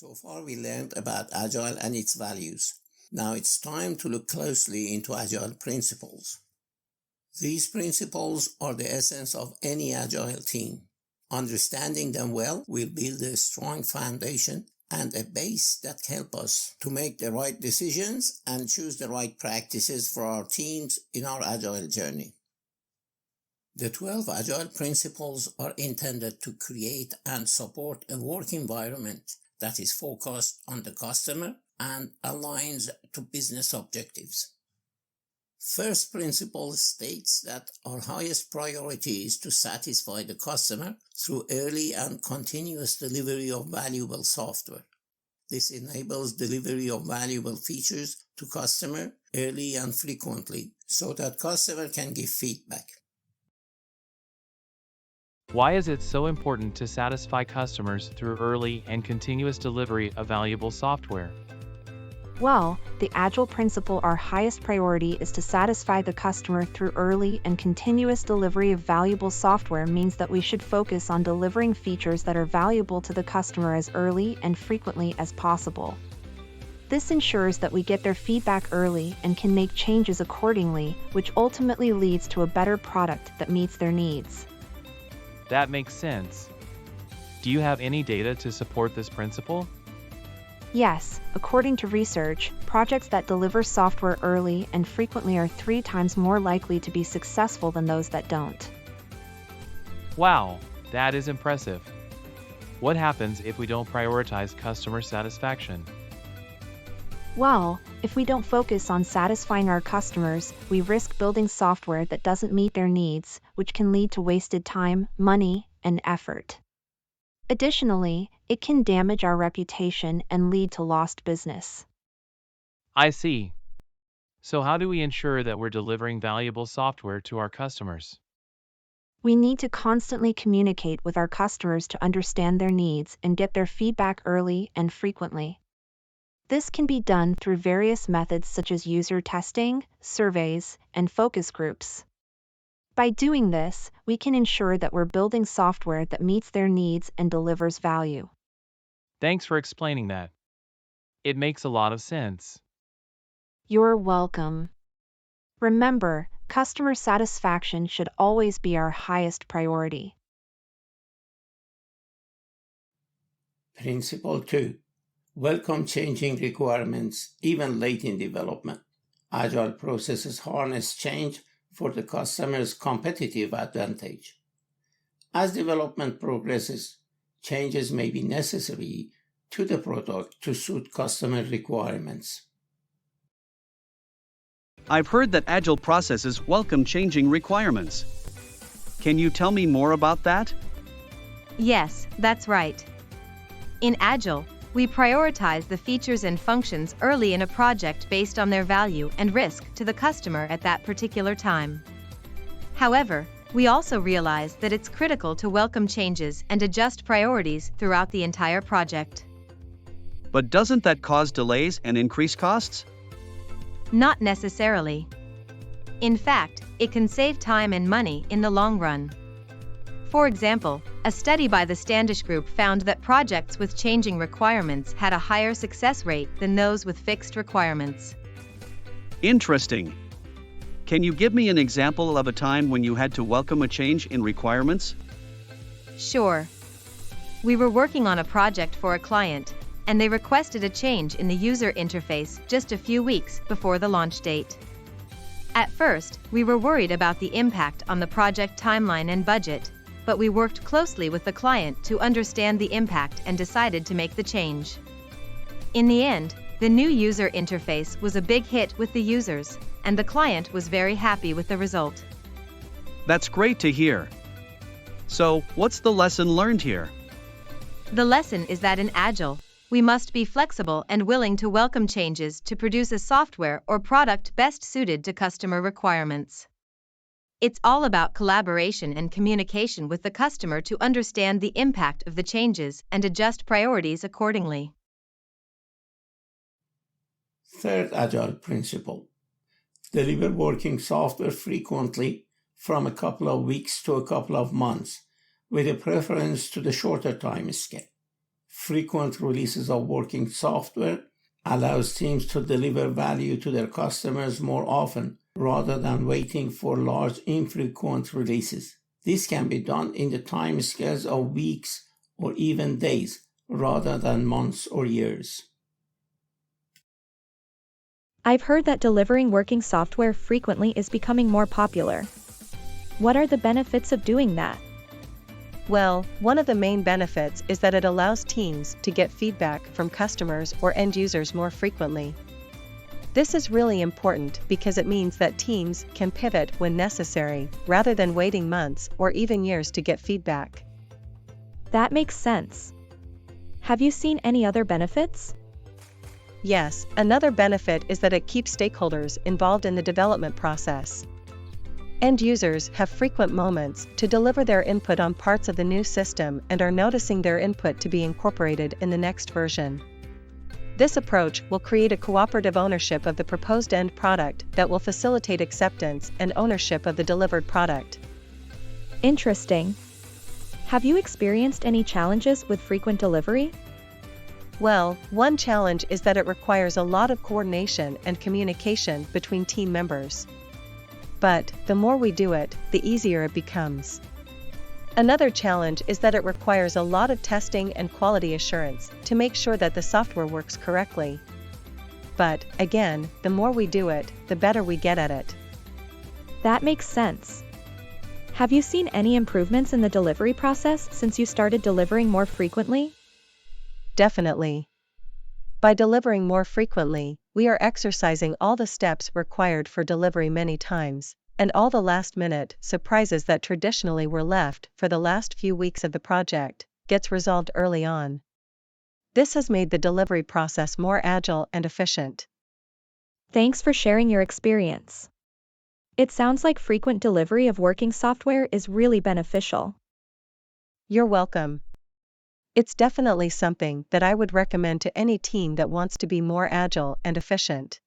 So far, we learned about Agile and its values. Now it's time to look closely into Agile Principles. These principles are the essence of any Agile team. Understanding them well will build a strong foundation and a base that help us to make the right decisions and choose the right practices for our teams in our Agile journey. The 12 Agile Principles are intended to create and support a work environment that is focused on the customer and aligns to business objectives. First principle states that our highest priority is to satisfy the customer through early and continuous delivery of valuable software. This enables delivery of valuable features to customer early and frequently so that customer can give feedback. Why is it so important to satisfy customers through early and continuous delivery of valuable software? Well, the Agile principle, our highest priority is to satisfy the customer through early and continuous delivery of valuable software means that we should focus on delivering features that are valuable to the customer as early and frequently as possible. This ensures that we get their feedback early and can make changes accordingly, which ultimately leads to a better product that meets their needs. That makes sense. Do you have any data to support this principle? Yes, according to research, projects that deliver software early and frequently are 3 times more likely to be successful than those that don't. Wow, that is impressive. What happens if we don't prioritize customer satisfaction? Well, if we don't focus on satisfying our customers, we risk building software that doesn't meet their needs, which can lead to wasted time, money, and effort. Additionally, it can damage our reputation and lead to lost business. I see. So how do we ensure that we're delivering valuable software to our customers? We need to constantly communicate with our customers to understand their needs and get their feedback early and frequently. This can be done through various methods such as user testing, surveys, and focus groups. By doing this, we can ensure that we're building software that meets their needs and delivers value. Thanks for explaining that. It makes a lot of sense. You're welcome. Remember, customer satisfaction should always be our highest priority. Principle 2. Welcome changing requirements even late in development. Agile processes harness change for the customer's competitive advantage. As development progresses, changes may be necessary to the product to suit customer requirements. I've heard that Agile processes welcome changing requirements. Can you tell me more about that? Yes, that's right. In Agile, we prioritize the features and functions early in a project based on their value and risk to the customer at that particular time. However, we also realize that it's critical to welcome changes and adjust priorities throughout the entire project. But doesn't that cause delays and increase costs? Not necessarily. In fact, it can save time and money in the long run. For example, a study by the Standish Group found that projects with changing requirements had a higher success rate than those with fixed requirements. Interesting. Can you give me an example of a time when you had to welcome a change in requirements? Sure. We were working on a project for a client, and they requested a change in the user interface just a few weeks before the launch date. At first, we were worried about the impact on the project timeline and budget, but we worked closely with the client to understand the impact and decided to make the change. In the end, the new user interface was a big hit with the users, and the client was very happy with the result. That's great to hear. So, what's the lesson learned here? The lesson is that in Agile, we must be flexible and willing to welcome changes to produce a software or product best suited to customer requirements. It's all about collaboration and communication with the customer to understand the impact of the changes and adjust priorities accordingly. Third Agile principle. Deliver working software frequently from a couple of weeks to a couple of months, with a preference to the shorter time scale. Frequent releases of working software allows teams to deliver value to their customers more often rather than waiting for large infrequent releases. This can be done in the timescales of weeks or even days rather than months or years. I've heard that delivering working software frequently is becoming more popular. What are the benefits of doing that? Well, one of the main benefits is that it allows teams to get feedback from customers or end users more frequently. This is really important because it means that teams can pivot when necessary, rather than waiting months or even years to get feedback. That makes sense. Have you seen any other benefits? Yes, another benefit is that it keeps stakeholders involved in the development process. End users have frequent moments to deliver their input on parts of the new system and are noticing their input to be incorporated in the next version. This approach will create a cooperative ownership of the proposed end product that will facilitate acceptance and ownership of the delivered product. Interesting. Have you experienced any challenges with frequent delivery? Well, one challenge is that it requires a lot of coordination and communication between team members. But the more we do it, the easier it becomes. Another challenge is that it requires a lot of testing and quality assurance to make sure that the software works correctly. But, again, the more we do it, the better we get at it. That makes sense. Have you seen any improvements in the delivery process since you started delivering more frequently? Definitely. By delivering more frequently, we are exercising all the steps required for delivery many times, and all the last-minute surprises that traditionally were left for the last few weeks of the project gets resolved early on. This has made the delivery process more agile and efficient. Thanks for sharing your experience. It sounds like frequent delivery of working software is really beneficial. You're welcome. It's definitely something that I would recommend to any team that wants to be more agile and efficient.